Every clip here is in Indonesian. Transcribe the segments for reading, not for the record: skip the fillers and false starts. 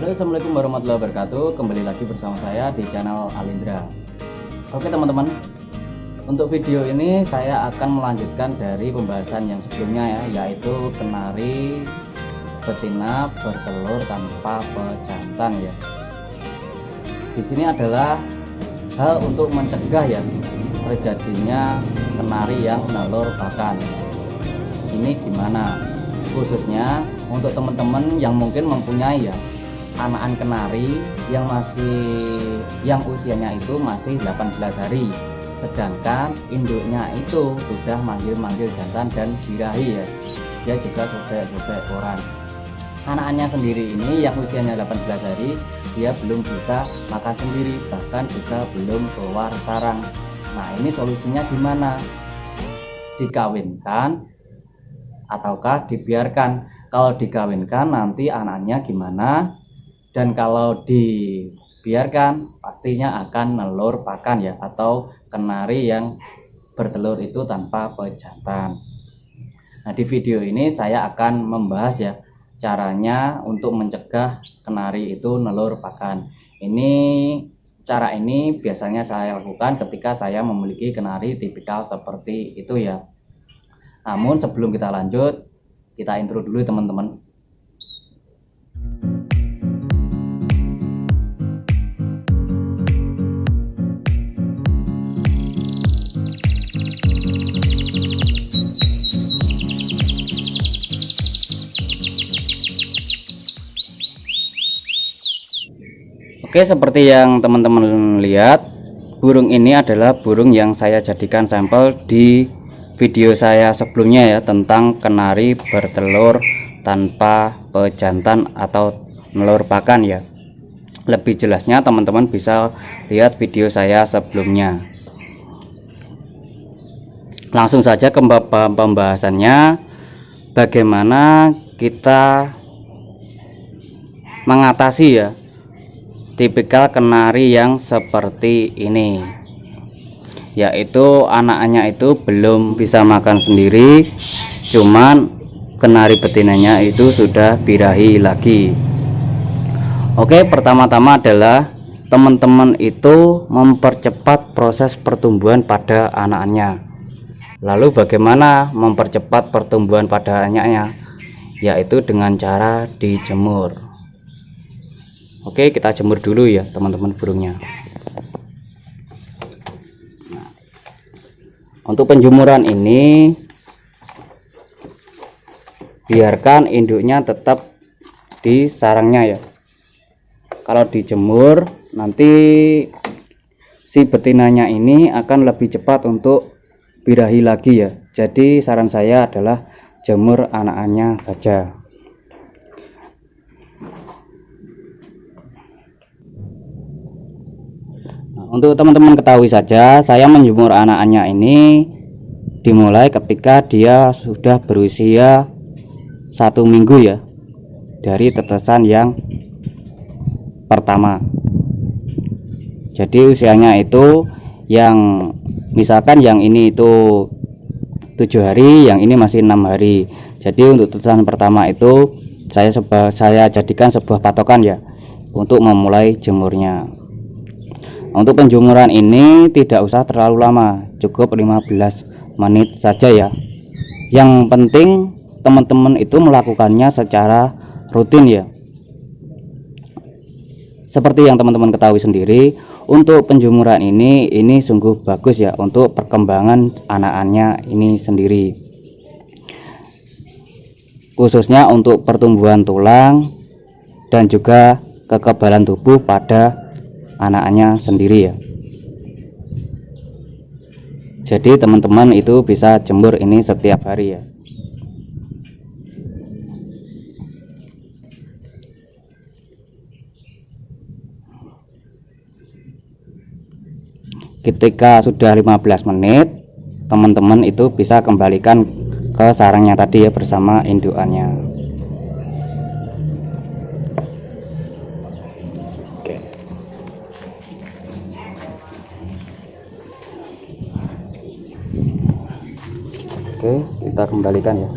Halo, assalamualaikum warahmatullahi wabarakatuh. Kembali lagi bersama saya di channel Alindra. Oke teman-teman, untuk video ini saya akan melanjutkan dari pembahasan yang sebelumnya ya, yaitu kenari betina bertelur tanpa pejantan ya. Di sini adalah hal untuk mencegah ya terjadinya kenari yang nelur pakan. Ini gimana? Khususnya untuk teman-teman yang mungkin mempunyai ya anakan kenari yang usianya itu masih 18 hari, sedangkan induknya itu sudah manggil-manggil jantan dan birahi ya, dia juga sobek-sobek koran. Anakannya sendiri ini yang usianya 18 hari dia belum bisa makan sendiri, bahkan juga belum keluar sarang. Nah, ini solusinya gimana? Dikawinkan ataukah dibiarkan? Kalau dikawinkan nanti anaknya gimana? Dan kalau dibiarkan pastinya akan nelur pakan ya, atau kenari yang bertelur itu tanpa pejantan. Nah, di video ini saya akan membahas ya caranya untuk mencegah kenari itu nelur pakan. Cara ini biasanya saya lakukan ketika saya memiliki kenari tipikal seperti itu ya. Namun sebelum kita lanjut, kita intro dulu teman-teman. Oke, seperti yang teman-teman lihat, burung ini adalah burung yang saya jadikan sampel di video saya sebelumnya ya, tentang kenari bertelur tanpa pejantan atau nelur pakan ya. Lebih jelasnya teman-teman bisa lihat video saya sebelumnya. Langsung saja ke pembahasannya, bagaimana kita mengatasi ya tipikal kenari yang seperti ini, yaitu anakannya itu belum bisa makan sendiri, cuman kenari betinanya itu sudah birahi lagi. Oke, pertama-tama adalah teman-teman itu mempercepat proses pertumbuhan pada anakannya. Lalu bagaimana mempercepat pertumbuhan pada anaknya? Yaitu dengan cara dijemur. Oke, kita jemur dulu ya teman-teman burungnya. Nah, untuk penjemuran ini biarkan induknya tetap di sarangnya ya. Kalau dijemur nanti si betinanya ini akan lebih cepat untuk birahi lagi ya. Jadi saran saya adalah jemur anakannya saja. Untuk teman-teman ketahui saja, saya menjemur anakannya ini dimulai ketika dia sudah berusia 1 minggu ya, dari tetesan yang pertama. Jadi usianya itu yang misalkan yang ini itu 7 hari, yang ini masih 6 hari. Jadi untuk tetesan pertama itu saya jadikan sebuah patokan ya untuk memulai jemurnya. Untuk penjemuran ini tidak usah terlalu lama, cukup 15 menit saja ya. Yang penting teman-teman itu melakukannya secara rutin ya. Seperti yang teman-teman ketahui sendiri, untuk penjemuran ini sungguh bagus ya untuk perkembangan anakannya ini sendiri. Khususnya untuk pertumbuhan tulang dan juga kekebalan tubuh pada anakannya sendiri ya. Jadi teman-teman itu bisa jemur ini setiap hari ya. Ketika sudah 15 menit, teman-teman itu bisa kembalikan ke sarangnya tadi ya bersama indukannya. Oke, kita kembalikan ya.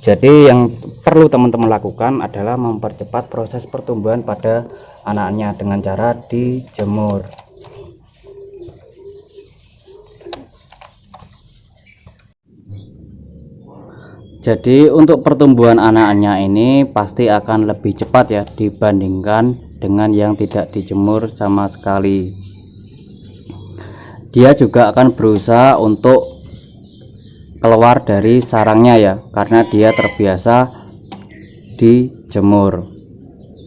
Jadi yang perlu teman-teman lakukan adalah mempercepat proses pertumbuhan pada anaknya dengan cara dijemur. Jadi untuk pertumbuhan anaknya ini pasti akan lebih cepat ya dibandingkan dengan yang tidak dijemur sama sekali. Dia juga akan berusaha untuk keluar dari sarangnya ya, karena dia terbiasa dijemur.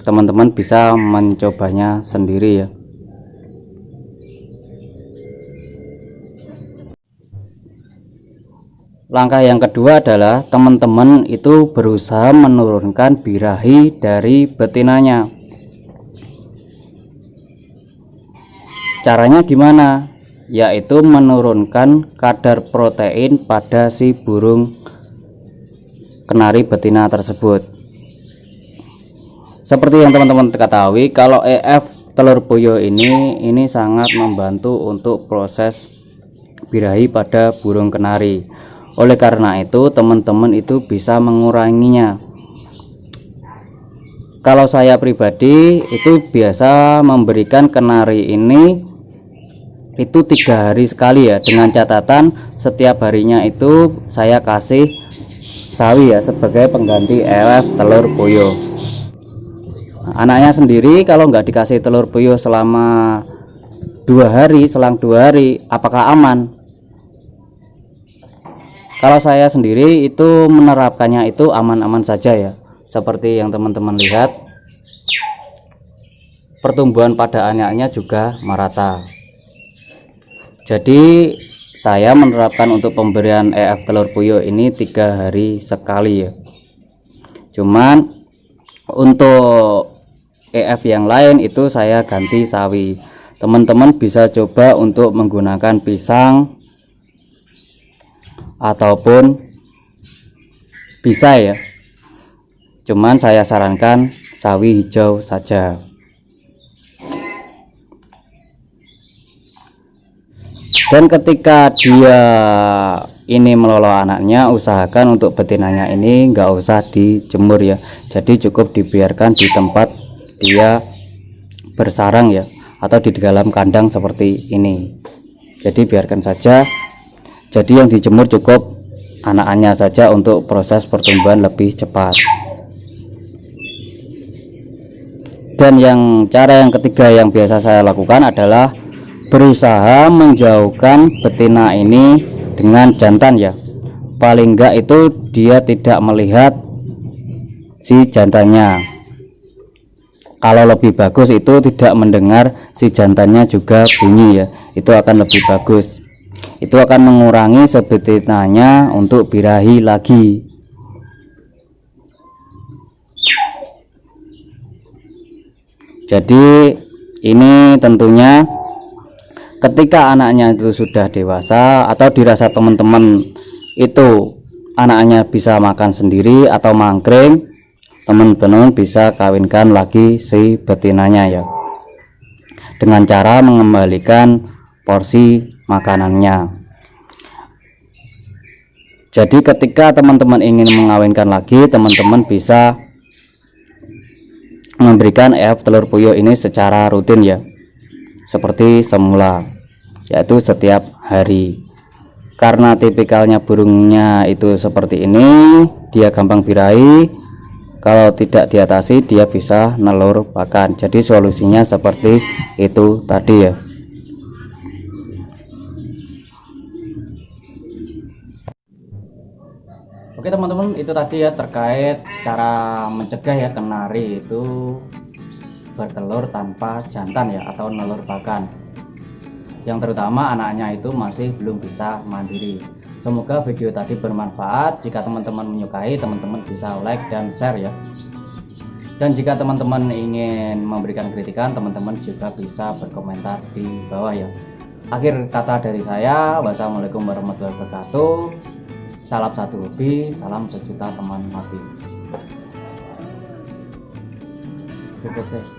Teman-teman bisa mencobanya sendiri ya. Langkah yang kedua adalah teman-teman itu berusaha menurunkan birahi dari betinanya. Caranya gimana? Yaitu menurunkan kadar protein pada si burung kenari betina tersebut. Seperti yang teman-teman ketahui, kalau EF telur puyuh ini sangat membantu untuk proses birahi pada burung kenari. Oleh karena itu teman-teman itu bisa menguranginya. Kalau saya pribadi itu biasa memberikan kenari ini itu 3 hari sekali ya, dengan catatan setiap harinya itu saya kasih sawi ya sebagai pengganti EF telur puyuh. Anaknya sendiri kalau nggak dikasih telur puyuh selama 2 hari, selang 2 hari, apakah aman? Kalau saya sendiri itu menerapkannya itu aman-aman saja ya. Seperti yang teman-teman lihat, pertumbuhan pada anaknya juga merata. Jadi saya menerapkan untuk pemberian EF telur puyuh ini 3 hari sekali ya. Cuman untuk EF yang lain itu saya ganti sawi. Teman-teman bisa coba untuk menggunakan pisang ataupun bisa ya, cuman saya sarankan sawi hijau saja. Dan ketika dia ini melolo anaknya, usahakan untuk betinanya ini enggak usah dijemur ya, jadi cukup dibiarkan di tempat dia bersarang ya, atau di dalam kandang seperti ini. Jadi biarkan saja. Jadi yang dijemur cukup anak-anaknya saja untuk proses pertumbuhan lebih cepat. Dan cara yang ketiga yang biasa saya lakukan adalah berusaha menjauhkan betina ini dengan jantan ya. Paling enggak itu dia tidak melihat si jantannya. Kalau lebih bagus itu tidak mendengar si jantannya juga bunyi ya, itu akan lebih bagus. Itu akan mengurangi sebetinanya untuk birahi lagi. Jadi ini tentunya ketika anaknya itu sudah dewasa atau dirasa teman-teman itu anaknya bisa makan sendiri atau mangkring, teman-teman bisa kawinkan lagi si betinanya ya, dengan cara mengembalikan porsi makanannya. Jadi ketika teman-teman ingin mengawinkan lagi, teman-teman bisa memberikan EF telur puyuh ini secara rutin ya, seperti semula, yaitu setiap hari. Karena tipikalnya burungnya itu seperti ini, dia gampang birahi. Kalau tidak diatasi dia bisa nelur pakan. Jadi solusinya seperti itu tadi ya. Oke teman-teman, itu tadi ya terkait cara mencegah ya kenari itu bertelur tanpa jantan ya, atau nelur pakan, yang terutama anaknya itu masih belum bisa mandiri. Semoga video tadi bermanfaat. Jika teman-teman menyukai, teman-teman bisa like dan share ya. Dan jika teman-teman ingin memberikan kritikan, teman-teman juga bisa berkomentar di bawah ya. Akhir kata dari saya, wassalamualaikum warahmatullahi wabarakatuh. Salam satu hobi, salam sejuta teman mati. Cukup sih.